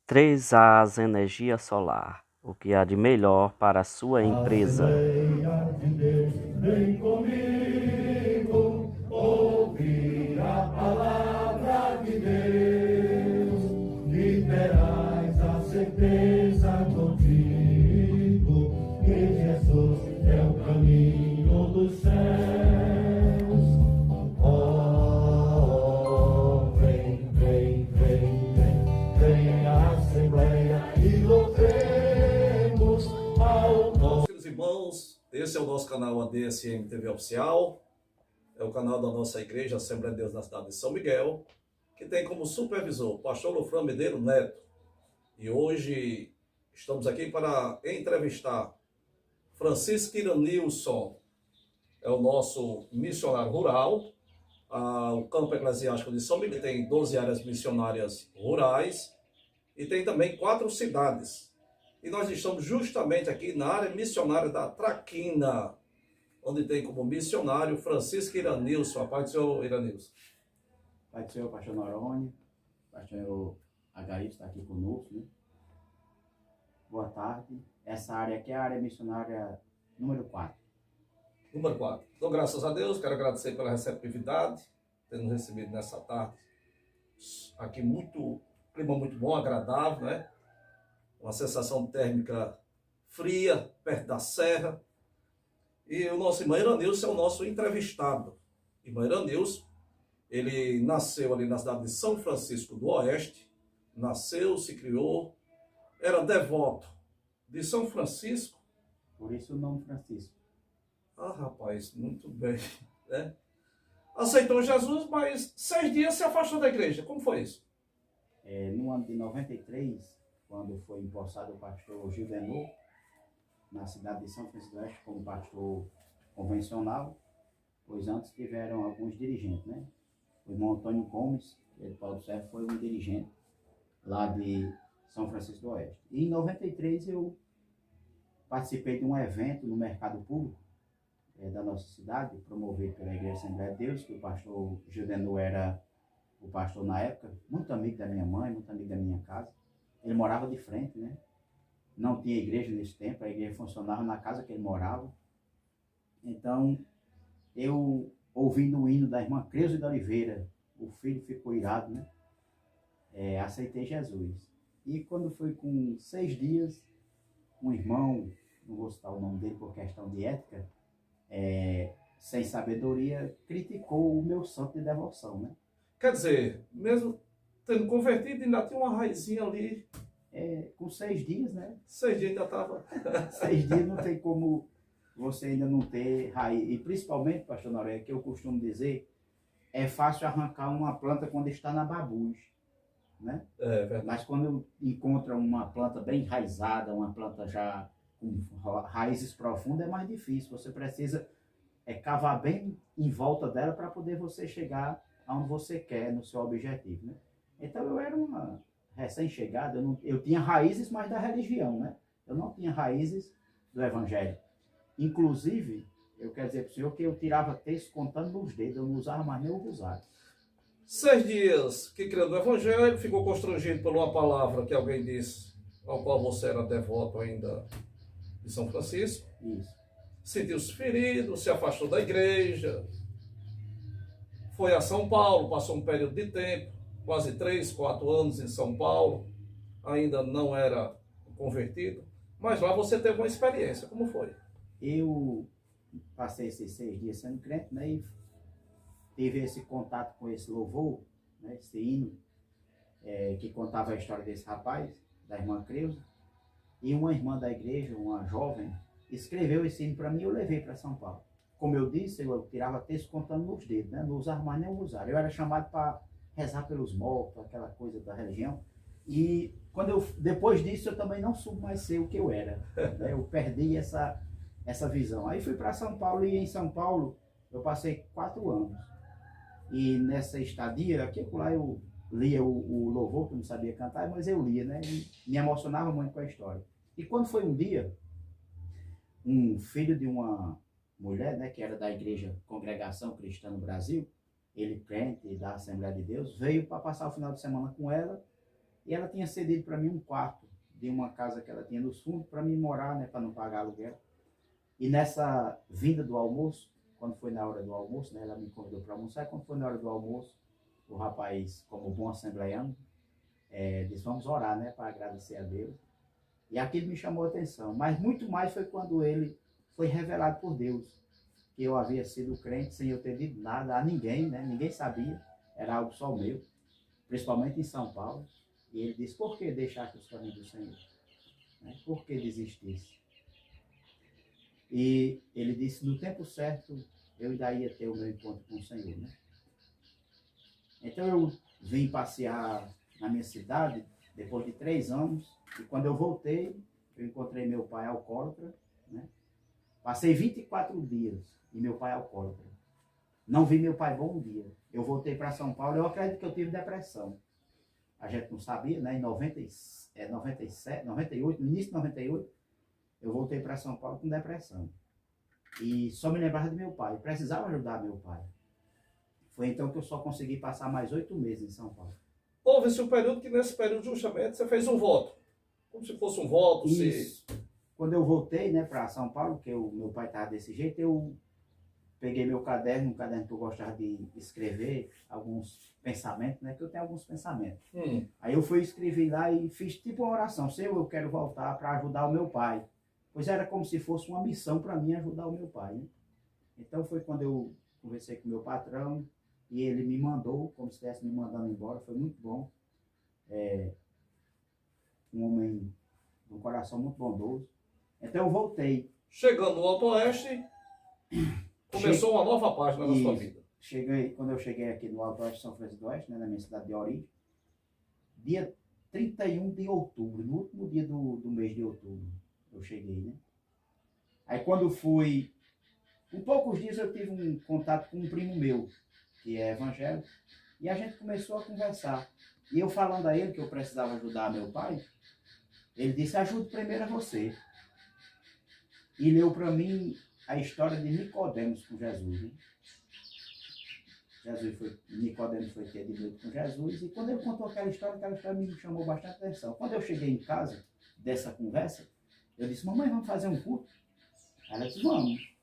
3As Energia Solar, o que há de melhor para a sua empresa. Assembleia de Deus, vem comigo, ouvir a palavra de Deus, e terás a certeza contigo, que Jesus é o caminho dos céus. Oh, vem, vem, vem, vem, vem à Assembleia e louvemos ao nome. Queridos irmãos, esse é o nosso canal ADSM TV Oficial, é o canal da nossa igreja Assembleia de Deus na cidade de São Miguel, que tem como supervisor o pastor Lufran Medeiros Neto. E hoje estamos aqui para entrevistar Francisco Iranilson, é o nosso missionário rural. O campo eclesiástico de São Miguel tem 12 áreas missionárias rurais e tem também 4 cidades. E nós estamos justamente aqui na área missionária da Traquina, onde tem como missionário Francisco Iranilson. A paz do Senhor, Iranilson. Pai do Senhor, pastor Noronha, pastor Agaíto está aqui conosco, né? Boa tarde. Essa área aqui é a área missionária número 4. Número 4. Então, graças a Deus, quero agradecer pela receptividade, tendo recebido nessa tarde. Aqui clima muito bom, agradável, né? Uma sensação térmica fria, perto da serra. E o nosso irmão Iranilson é o nosso entrevistado. Irmão Iranilson, ele nasceu ali na cidade de São Francisco do Oeste, nasceu, se criou, era devoto de São Francisco. Por isso o nome Francisco. Ah, rapaz, muito bem, né? Aceitou Jesus, mas 6 dias se afastou da igreja. Como foi isso? No ano de 93, quando foi empossado o pastor Gil Denot, na cidade de São Francisco do Oeste, como pastor convencional, pois antes tiveram alguns dirigentes, né? O irmão Antônio Gomes, ele Paulo Serra, foi um dirigente lá de São Francisco do Oeste. E em 93 eu participei de um evento no mercado público da nossa cidade, promovido pela Igreja Assembleia de Deus, que o pastor Gil Denot era o pastor na época, muito amigo da minha mãe, muito amigo da minha casa. Ele morava de frente, né? Não tinha igreja nesse tempo, a igreja funcionava na casa que ele morava. Então, eu, ouvindo o hino da irmã Creuza de Oliveira, o filho ficou irado, né? Aceitei Jesus. E quando foi com 6 dias, um irmão, não vou citar o nome dele por questão de ética, sem sabedoria, criticou o meu santo de devoção, né? Quer dizer, mesmo tendo convertido, ainda tinha uma raizinha ali. Com 6 dias, né? 6 dias ainda estava. 6 dias não tem como você ainda não ter raiz. E principalmente, pastor Noronha, que eu costumo dizer, é fácil arrancar uma planta quando está na babus, né? É verdade. Mas quando encontra uma planta bem enraizada, uma planta já com raízes profundas, é mais difícil. Você precisa cavar bem em volta dela para poder você chegar aonde você quer, no seu objetivo, né? Então eu era uma recém-chegada, eu tinha raízes mais da religião, né? Eu não tinha raízes do evangelho. Inclusive, eu quero dizer para o senhor que eu tirava texto contando nos dedos, eu não usava mais nem o rosário. 6 dias que criando o evangelho, ficou constrangido por uma palavra que alguém disse, ao qual você era devoto ainda de São Francisco. Isso. Sentiu-se ferido, se afastou da igreja, foi a São Paulo, passou um período de tempo, quase 3, 4 anos em São Paulo, ainda não era convertido, mas lá você teve uma experiência. Como foi? Eu passei esses 6 dias sendo crente, né? E tive esse contato com esse louvor, né? Esse hino, que contava a história desse rapaz, da irmã Creuza, e uma irmã da igreja, uma jovem, escreveu esse hino para mim e eu levei para São Paulo. Como eu disse, eu tirava texto contando nos dedos, né? Não usava mais nem o rosário. Eu era chamado para rezar pelos mortos, aquela coisa da religião. E depois disso eu também não soube mais ser o que eu era, né? Eu perdi essa visão. Aí fui para São Paulo e em São Paulo eu passei 4 anos. E nessa estadia, aqui e lá eu lia o louvor, que eu não sabia cantar, mas eu lia, né? E me emocionava muito com a história. E quando foi um dia, um filho de uma mulher, né, que era da igreja Congregação Cristã no Brasil, ele crente da Assembleia de Deus, veio para passar o final de semana com ela E ela tinha cedido para mim um quarto de uma casa que ela tinha nos fundos para mim morar, né, para não pagar aluguel. E nessa vinda do almoço, quando foi na hora do almoço, né, ela me convidou para almoçar, e quando foi na hora do almoço, o rapaz, como bom assembleiano, disse, vamos orar, né, para agradecer a Deus. E aquilo me chamou a atenção, mas muito mais foi quando ele foi revelado por Deus, que eu havia sido crente sem eu ter dito nada a ninguém, né, ninguém sabia, era algo só meu, principalmente em São Paulo. E ele disse, por que deixar os caminhos do Senhor? Né? Por que desistisse? E ele disse, no tempo certo, eu ainda ia ter o meu encontro com o Senhor, né? Então eu vim passear na minha cidade, depois de 3 anos, e quando eu voltei, eu encontrei meu pai alcoólatra, né? Passei 24 dias e meu pai alcoólatra. Não vi meu pai bom dia. Eu voltei para São Paulo, eu acredito que eu tive depressão. A gente não sabia, né? Em 97, 98, no início de 98, eu voltei para São Paulo com depressão. E só me lembrava de meu pai, precisava ajudar meu pai. Foi então que eu só consegui passar mais 8 meses em São Paulo. Houve-se um período que, nesse período, justamente, você fez um voto. Como se fosse um voto. Isso. Quando eu voltei, né, para São Paulo, que meu pai estava desse jeito, eu peguei meu caderno, um caderno que eu gostava de escrever alguns pensamentos, né, que eu tenho alguns pensamentos. Aí eu fui escrever lá e fiz tipo uma oração, Senhor, eu quero voltar para ajudar o meu pai. Pois era como se fosse uma missão para mim ajudar o meu pai, né? Então foi quando eu conversei com o meu patrão e ele me mandou, como se estivesse me mandando embora, foi muito bom. Um homem de um coração muito bondoso. Então eu voltei. Chegando no Alto Oeste, começou uma nova página na sua vida. Quando eu cheguei aqui no Alto Oeste de São Francisco do Oeste, né, na minha cidade de origem, dia 31 de outubro, no último dia do mês de outubro, eu cheguei, né? Aí quando fui, em poucos dias eu tive um contato com um primo meu, que é evangélico, e a gente começou a conversar. E eu falando a ele que eu precisava ajudar meu pai, ele disse, ajude primeiro a você. E leu para mim a história de Nicodemos com Jesus, né? Nicodemos foi ter de noite com Jesus, e quando ele contou aquela história me chamou bastante atenção. Quando eu cheguei em casa, dessa conversa, eu disse, mamãe, vamos fazer um culto? Ela disse, vamos.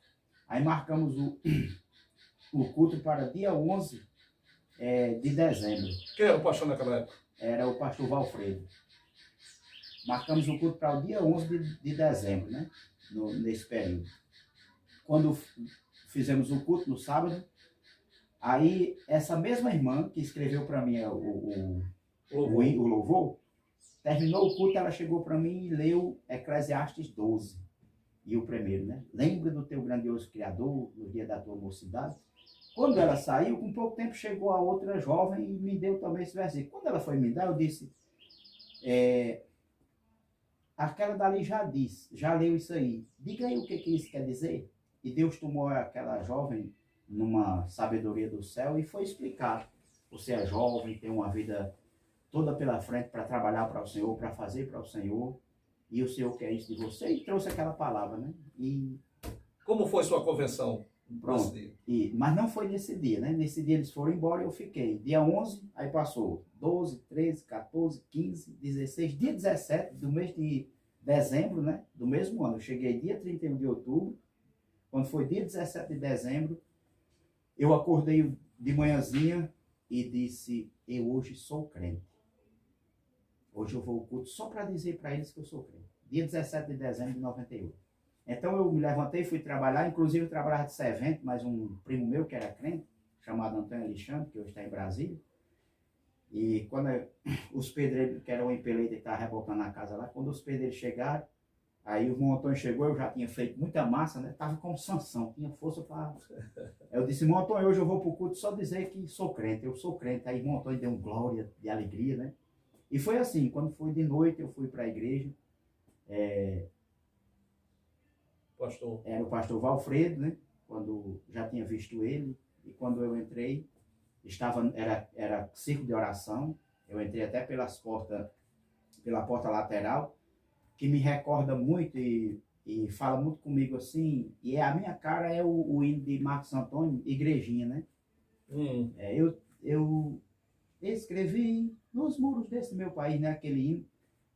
Aí marcamos o culto para dia 11 de dezembro. Quem era o pastor naquela época? Era o pastor Valfredo. Marcamos o culto para o dia 11 de dezembro, né? Nesse período. Quando fizemos o culto no sábado, aí essa mesma irmã que escreveu para mim o louvor, terminou o culto, ela chegou para mim e leu Eclesiastes 12. E o primeiro, né? Lembra do teu grandioso Criador no dia da tua mocidade? Quando ela saiu, com pouco tempo chegou a outra jovem e me deu também esse versículo. Quando ela foi me dar, eu disse, aquela dali já disse, já leu isso aí. Diga aí o que isso quer dizer. E Deus tomou aquela jovem numa sabedoria do céu e foi explicar. Você é jovem, tem uma vida toda pela frente para trabalhar para o Senhor, para fazer para o Senhor. E o Senhor quer isso de você e trouxe aquela palavra, né? E como foi sua convenção? Pronto. Mas não foi nesse dia, né? Nesse dia eles foram embora e eu fiquei. Dia 11, aí passou 12, 13, 14, 15, 16, dia 17 do mês de dezembro, né? Do mesmo ano. Eu cheguei dia 31 de outubro. Quando foi dia 17 de dezembro, eu acordei de manhãzinha e disse, eu hoje sou crente. Hoje eu vou ao culto só para dizer para eles que eu sou crente. Dia 17 de dezembro de 98. Então eu me levantei e fui trabalhar. Inclusive eu trabalhava de servente, mas um primo meu que era crente, chamado Antônio Alexandre, que hoje está em Brasília. E quando os pedreiros, que eram o empeleiro que estava rebocando a casa lá, quando os pedreiros chegaram, aí o irmão Antônio chegou, eu já tinha feito muita massa, né? Estava como Sansão, tinha força para... Eu disse, irmão Antônio, hoje eu vou para o culto só dizer que sou crente, eu sou crente. Aí o irmão Antônio deu um glória de alegria, né? E foi assim, quando foi de noite, eu fui para a igreja. Pastor. Era o pastor Valfredo, né? Quando já tinha visto ele. E quando eu entrei, era círculo de oração. Eu entrei até pela porta lateral, que me recorda muito e fala muito comigo assim. E a minha cara é o hino de Marcos Antônio, Igrejinha, né? Eu escrevi nos muros desse meu país, né? Aquele hino.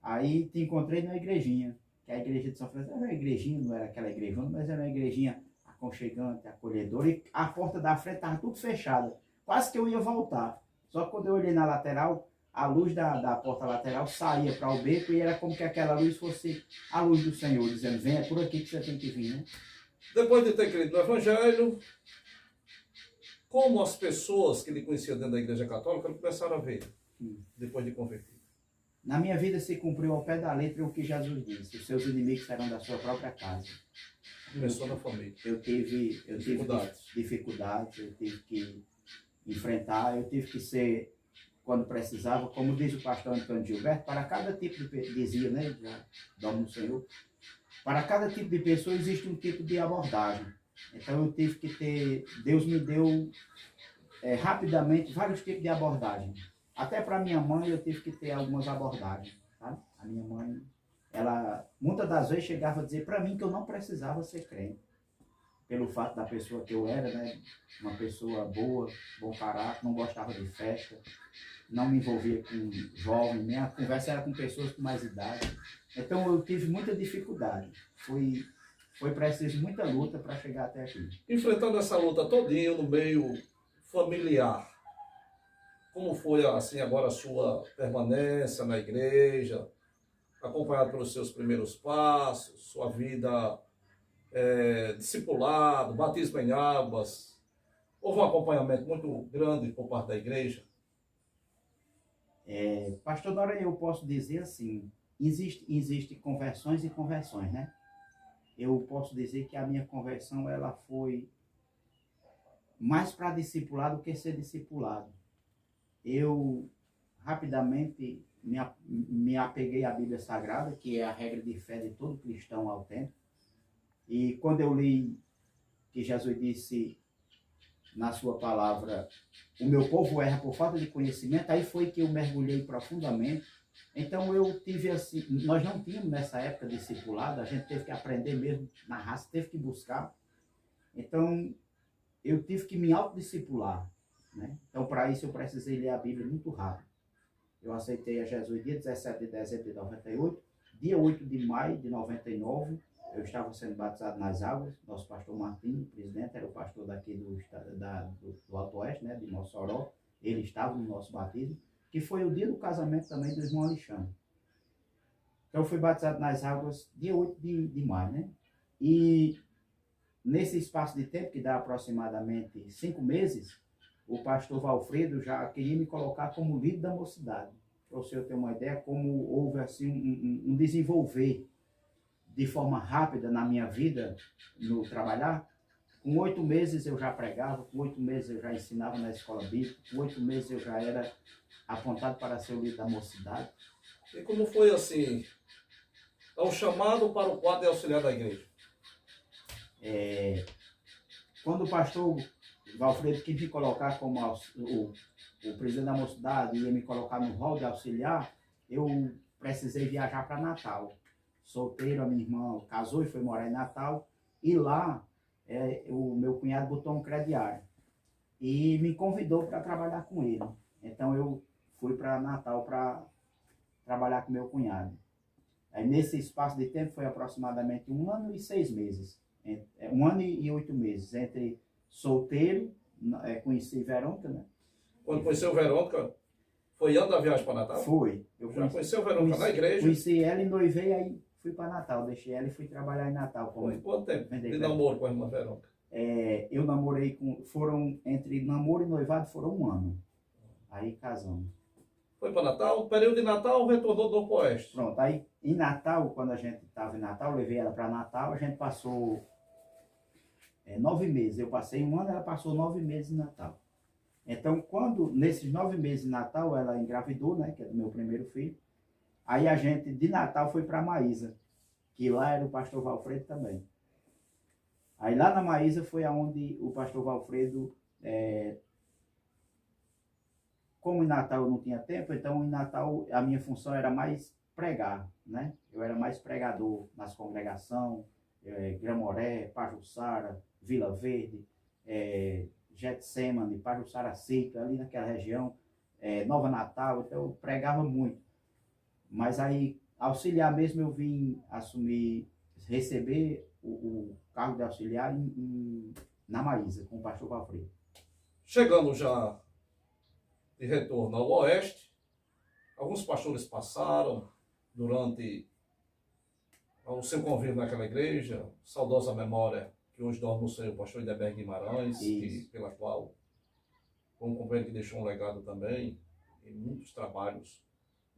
Aí te encontrei na igrejinha, que é a igreja de São Francisco era uma igrejinha, não era aquela igrejona, mas era uma igrejinha aconchegante, acolhedora, e a porta da frente estava tudo fechada. Quase que eu ia voltar. Só que quando eu olhei na lateral, a luz da porta lateral saía para o beco e era como que aquela luz fosse a luz do Senhor, dizendo, vem, é por aqui que você tem que vir, né? Depois de ter crido no Evangelho, como as pessoas que lhe conheciam dentro da Igreja Católica começaram a ver, depois de convertido? Na minha vida se cumpriu ao pé da letra o que Jesus disse, os seus inimigos serão da sua própria casa. Começou na família. Eu tive Dificuldades. dificuldades, eu tive que enfrentar, eu tive que ser, quando precisava, como diz o pastor Antônio Gilberto, para cada tipo de dizia, né, já dorme no Senhor, para cada tipo de pessoa existe um tipo de abordagem. Então eu tive que ter, Deus me deu rapidamente vários tipos de abordagem. Até para minha mãe eu tive que ter algumas abordagens, tá? A minha mãe, ela muitas das vezes chegava a dizer para mim que eu não precisava ser crente, pelo fato da pessoa que eu era, né? Uma pessoa boa, bom caráter, não gostava de festa, não me envolvia com jovens, minha conversa era com pessoas com mais idade. Então eu tive muita dificuldade, foi preciso muita luta para chegar até aqui. Enfrentando essa luta todinha no meio familiar, como foi assim agora a sua permanência na igreja, acompanhado pelos seus primeiros passos, sua vida discipulado, batismo em águas? Houve um acompanhamento muito grande por parte da igreja? Pastor Dora, eu posso dizer assim, existe conversões e conversões, né? Eu posso dizer que a minha conversão ela foi mais para discipular do que ser discipulado. Eu rapidamente me apeguei à Bíblia Sagrada, que é a regra de fé de todo cristão autêntico. E quando eu li que Jesus disse na sua palavra, o meu povo erra por falta de conhecimento, aí foi que eu mergulhei profundamente. Então eu tive assim, nós não tínhamos nessa época discipulado, a gente teve que aprender mesmo na raça, teve que buscar. Então eu tive que me autodiscipular, né? Então para isso eu precisei ler a Bíblia muito rápido. Eu aceitei a Jesus dia 17 de dezembro de 98, dia 8 de maio de 99, eu estava sendo batizado nas águas. Nosso pastor Martim, presidente, era o pastor daqui do Alto Oeste, né, de Mossoró. Ele estava no nosso batismo, que foi o dia do casamento também do irmão Alexandre. Então eu fui batizado nas águas dia 8 de maio, né? E nesse espaço de tempo, que dá aproximadamente 5 meses, o pastor Valfredo já queria me colocar como líder da mocidade. Para o senhor ter uma ideia, como houve assim um desenvolver de forma rápida na minha vida, no trabalhar. Com 8 meses eu já pregava, com 8 meses eu já ensinava na escola bíblica, com 8 meses eu já era apontado para ser o líder da mocidade. E como foi assim, ao chamado para o quadro de auxiliar da igreja? Quando o pastor Valfredo quis me colocar como o presidente da mocidade, ia me colocar no rol de auxiliar, eu precisei viajar para Natal. Solteiro, a minha irmã casou e foi morar em Natal, e lá o meu cunhado botou um crediário e me convidou para trabalhar com ele. Então eu fui para Natal para trabalhar com meu cunhado. Aí, nesse espaço de tempo foi aproximadamente 1 ano e 6 meses, 1 ano e 8 meses, entre solteiro, conheci Verônica, né? Quando conheceu Verônica, foi antes da viagem para Natal? Foi. Eu já conheceu Verônica na igreja? Conheci ela e noivei, aí fui para Natal, deixei ela e fui trabalhar em Natal. Foi quanto tempo de namoro com a irmã Verônica? Eu namorei entre namoro e noivado foram 1 ano. Aí casamos. Foi para Natal, período de Natal, retornou do Oeste. Pronto, aí em Natal, quando a gente estava em Natal, eu levei ela para Natal, a gente passou 9 meses. Eu passei 1 ano, ela passou 9 meses em Natal. Então, nesses 9 meses de Natal, ela engravidou, né, que é do meu primeiro filho. Aí a gente, de Natal, foi para Maísa, que lá era o pastor Valfredo também. Aí lá na Maísa foi aonde o pastor Valfredo, como em Natal eu não tinha tempo, então em Natal a minha função era mais pregar, né? Eu era mais pregador nas congregações, Gramoré, Pajuçara, Vila Verde, Getsemane, Pajuçara Seca, ali naquela região, Nova Natal, então eu pregava muito. Mas aí, auxiliar mesmo, eu vim receber o cargo de auxiliar na Maísa, com o pastor Valfredo. Chegando já de retorno ao Oeste, alguns pastores passaram durante o seu convívio naquela igreja, saudosa memória que hoje dorme no Senhor, o pastor Ideberg Guimarães, pela qual foi um companheiro que deixou um legado também, em muitos trabalhos,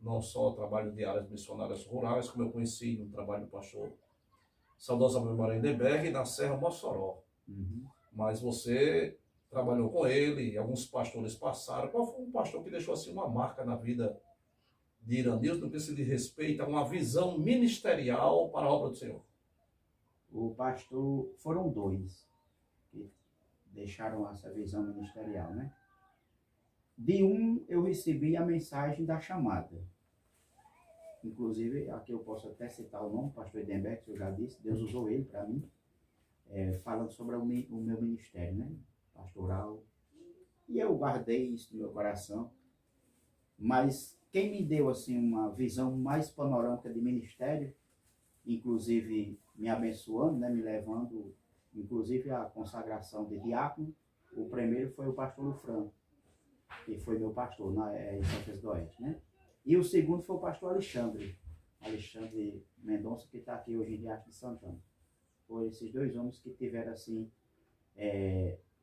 não só trabalho de áreas missionárias rurais, como eu conheci no trabalho do pastor saudosa memória Ideberg na Serra Mossoró. Mas você trabalhou com ele, alguns pastores passaram. Qual foi um pastor que deixou assim uma marca na vida de Iranilson, no que se diz respeito a uma visão ministerial para a obra do Senhor? O pastor, foram dois que deixaram essa visão ministerial, né? De um, eu recebi a mensagem da chamada. Inclusive, aqui eu posso até citar o nome, o pastor Edenberg, que eu já disse, Deus usou ele para mim, falando sobre o meu ministério, né? Pastoral. E eu guardei isso no meu coração. Mas quem me deu assim uma visão mais panorâmica de ministério, inclusive me abençoando, né, me levando, inclusive a consagração de diácono, o primeiro foi o pastor Lufran, que foi meu pastor em São Francisco do Oeste, né? E o segundo foi o pastor Alexandre Mendonça, que está aqui hoje em Riacho de Santana. Foram esses dois homens que tiveram assim,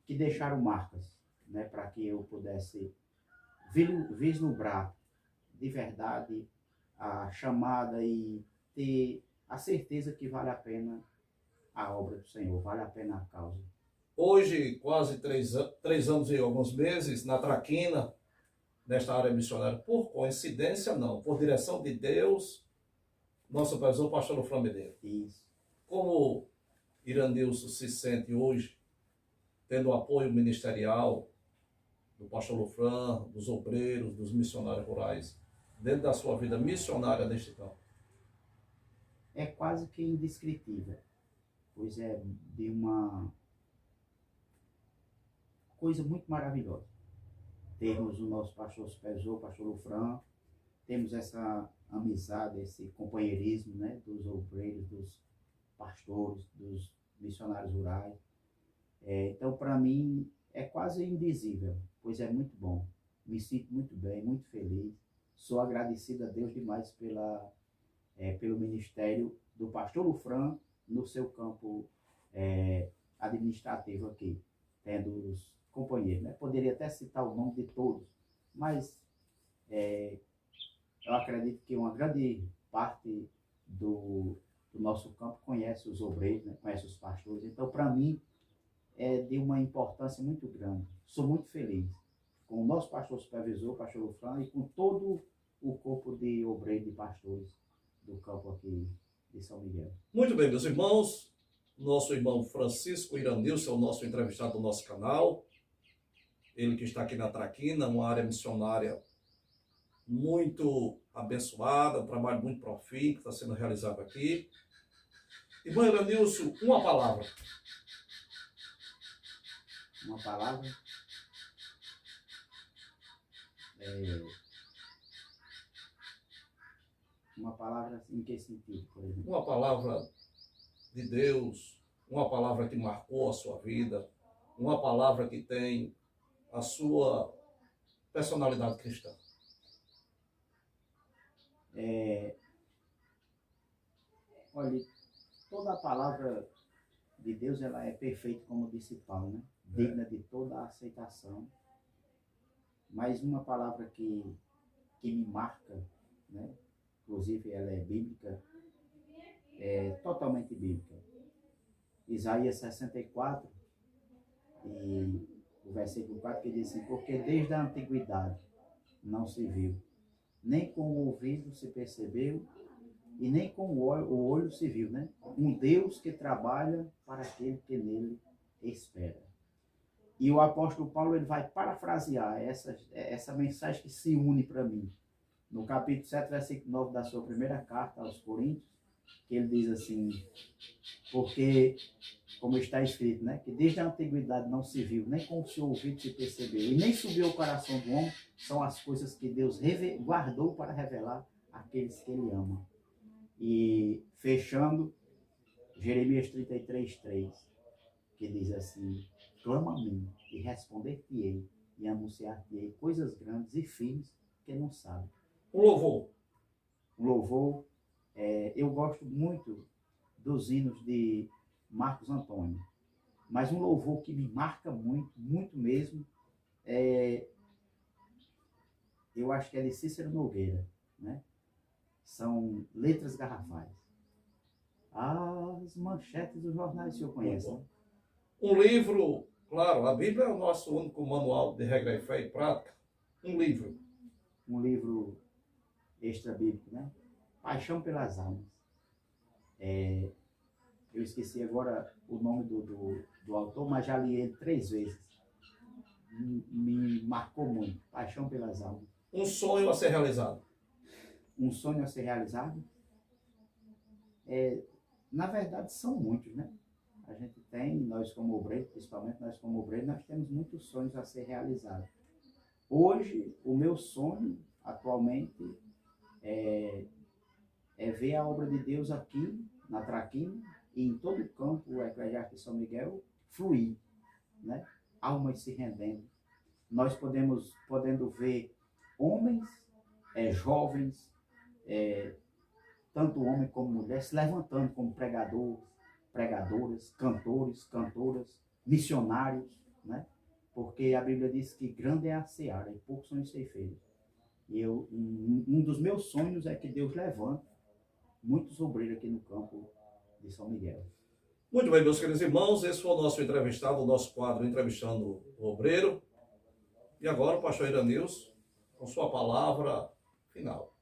que deixaram marcas, né, para que eu pudesse vislumbrar de verdade a chamada e ter a certeza que vale a pena a obra do Senhor, vale a pena a causa. Hoje, quase 3 anos e alguns meses, na Traquina, nesta área missionária, por coincidência não, por direção de Deus, nosso supervisor, pastor Lufran Medeiros. Isso. Como Iranilson se sente hoje, tendo o apoio ministerial do pastor Lufran, dos obreiros, dos missionários rurais, dentro da sua vida missionária neste campo? É quase que indescritível, pois é de uma coisa muito maravilhosa. Temos o nosso pastor supervisor, o pastor Lufran, temos essa amizade, esse companheirismo, né, dos obreiros, dos pastores, dos missionários rurais. Então, para mim, é quase indizível, pois é muito bom. Me sinto muito bem, muito feliz. Sou agradecido a Deus demais pelo ministério do pastor Lufran no seu campo administrativo aqui, tendo os companheiros, né? Poderia até citar o nome de todos, mas eu acredito que uma grande parte do nosso campo conhece os obreiros, né? Conhece os pastores. Então, para mim, é de uma importância muito grande. Sou muito feliz com o nosso pastor supervisor, pastor Lufran, e com todo o corpo de obreiros e pastores do campo aqui de São Miguel. Muito bem, meus irmãos. Nosso irmão Francisco Iranilson é o nosso entrevistado do nosso canal. Ele que está aqui na Traquina, uma área missionária muito abençoada, um trabalho muito profícuo que está sendo realizado aqui. Irmão Iranilson, uma palavra. Uma palavra? Uma palavra em que sentido, por exemplo? Uma palavra de Deus, uma palavra que marcou a sua vida, uma palavra que tem a sua personalidade cristã. Olha, toda a palavra de Deus, ela é perfeita, como disse Paulo, né? Digna de toda a aceitação. Mas uma palavra que me marca, né? Inclusive ela é bíblica, é totalmente bíblica. Isaías 64, e o versículo 4, que diz assim: porque desde a antiguidade não se viu, nem com o ouvido se percebeu, e nem com o olho se viu, né? Um Deus que trabalha para aquele que nele espera. E o apóstolo Paulo, ele vai parafrasear essa mensagem que se une para mim. No capítulo 7, versículo 9 da sua primeira carta aos Coríntios, que ele diz assim, porque, como está escrito, né, que desde a antiguidade não se viu, nem com o seu ouvido se percebeu, e nem subiu ao coração do homem, são as coisas que Deus guardou para revelar àqueles que ele ama. E fechando, Jeremias 33:3, que diz assim, clama a mim e responder-te-ei e anunciar-te-ei coisas grandes e firmes que não sabe. O louvor. O louvor, eu gosto muito dos hinos de Marcos Antônio, mas um louvor que me marca muito, muito mesmo, eu acho que é de Cícero Nogueira, né? São letras garrafais. As manchetes dos jornais, o senhor conhece, né? Um livro, claro, a Bíblia é o nosso único manual de regra e fé e prática. Um livro. Um livro extra-bíblico, né? Paixão pelas Almas. Eu esqueci agora o nome do autor, mas já li ele 3 vezes. Me marcou muito. Paixão pelas Almas. Um sonho a ser realizado. Um sonho a ser realizado? Na verdade, são muitos, né? A gente tem, nós como obreiros, principalmente nós como obreiros, nós temos muitos sonhos a ser realizados. Hoje, o meu sonho, atualmente, é ver a obra de Deus aqui, na Traquina, e em todo o campo eclesiástico de São Miguel, fluir, né? Almas se rendendo. Nós podendo ver homens, jovens, tanto homem como mulher, se levantando como pregadoras, cantores, cantoras, missionários, né? Porque a Bíblia diz que grande é a seara e poucos são os ceifeiros. E um dos meus sonhos é que Deus levante muitos obreiros aqui no campo de São Miguel. Muito bem, meus queridos irmãos, esse foi o nosso entrevistado, o nosso quadro Entrevistando o Obreiro. E agora o pastor Iranilson, com sua palavra final.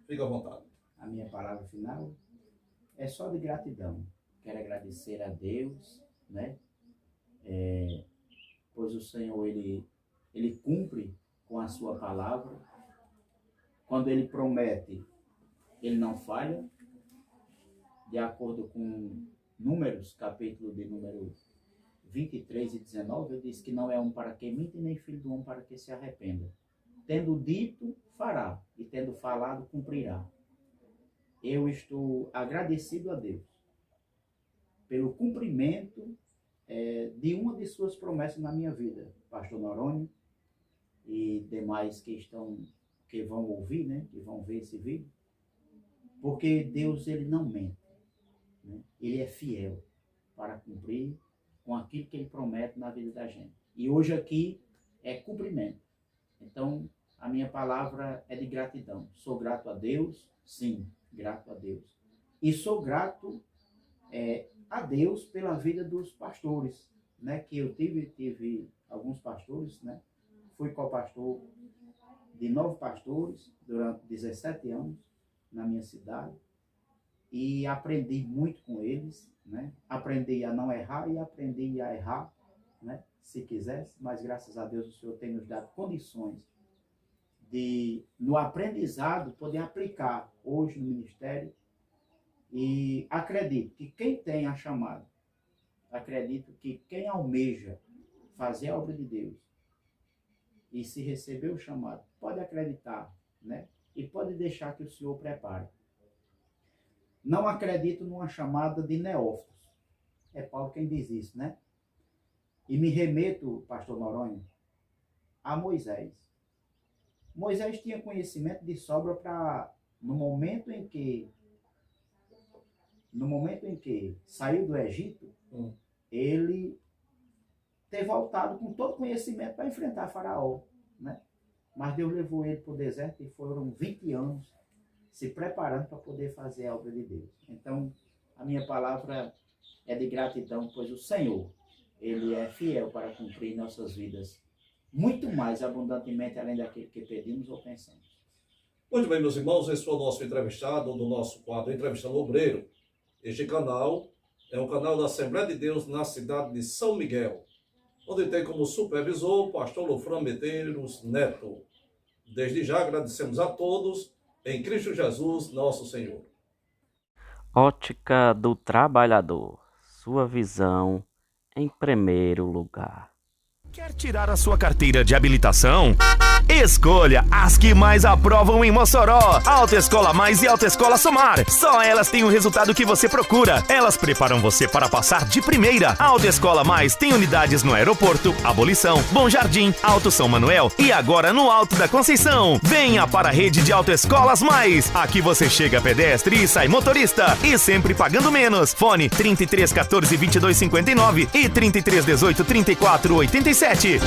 Fique à vontade. A minha palavra final é só de gratidão. Quero agradecer a Deus, né? Pois o Senhor, ele cumpre com a sua palavra. Quando ele promete, ele não falha. De acordo com Números, capítulo de número 23 e 19, ele diz que não é um para que minta, nem filho do homem para que se arrependa. Tendo dito, fará, e tendo falado, cumprirá. Eu estou agradecido a Deus pelo cumprimento de uma de suas promessas na minha vida, pastor Noronha e demais que vão ouvir, né, que vão ver esse vídeo, porque Deus, ele não mente, né? Ele é fiel para cumprir com aquilo que ele promete na vida da gente. E hoje aqui é cumprimento. Então, a minha palavra é de gratidão. Sou grato a Deus, sim, grato a Deus. E sou grato a Deus pela vida dos pastores, né? Que eu tive alguns pastores, né? Fui co-pastor de 9 pastores durante 17 anos na minha cidade e aprendi muito com eles, né? Aprendi a não errar e aprendi a errar, né? Se quisesse, mas graças a Deus o Senhor tem nos dado condições de, no aprendizado, poder aplicar hoje no ministério. E acredito que quem tem a chamada, acredito que quem almeja fazer a obra de Deus e se receber o chamado, pode acreditar, né? E pode deixar que o Senhor prepare. Não acredito numa chamada de neófitos. É Paulo quem diz isso, né? E me remeto, pastor Noronha, a Moisés. Moisés tinha conhecimento de sobra para, no momento em que saiu do Egito, ele ter voltado com todo conhecimento para enfrentar Faraó, né? Mas Deus levou ele para o deserto e foram 20 anos se preparando para poder fazer a obra de Deus. Então, a minha palavra é de gratidão, pois o Senhor, ele é fiel para cumprir nossas vidas muito mais abundantemente além daquilo que pedimos ou pensamos. Muito bem, meus irmãos, esse foi o nosso entrevistado do nosso quadro Entrevistando o Obreiro. Este canal é um canal da Assembleia de Deus na cidade de São Miguel, onde tem como supervisor o pastor Lufran Medeiros Neto. Desde já agradecemos a todos, em Cristo Jesus, nosso Senhor. Ótica do Trabalhador. Sua visão em primeiro lugar. Quer tirar a sua carteira de habilitação? Escolha as que mais aprovam em Mossoró. Autoescola Mais e Autoescola Somar. Só elas têm o resultado que você procura. Elas preparam você para passar de primeira. Autoescola Mais tem unidades no Aeroporto, Abolição, Bom Jardim, Alto São Manuel e agora no Alto da Conceição. Venha para a rede de Autoescolas Mais. Aqui você chega pedestre e sai motorista. E sempre pagando menos. Fone 33 14 22 59 e 33 18 34 87.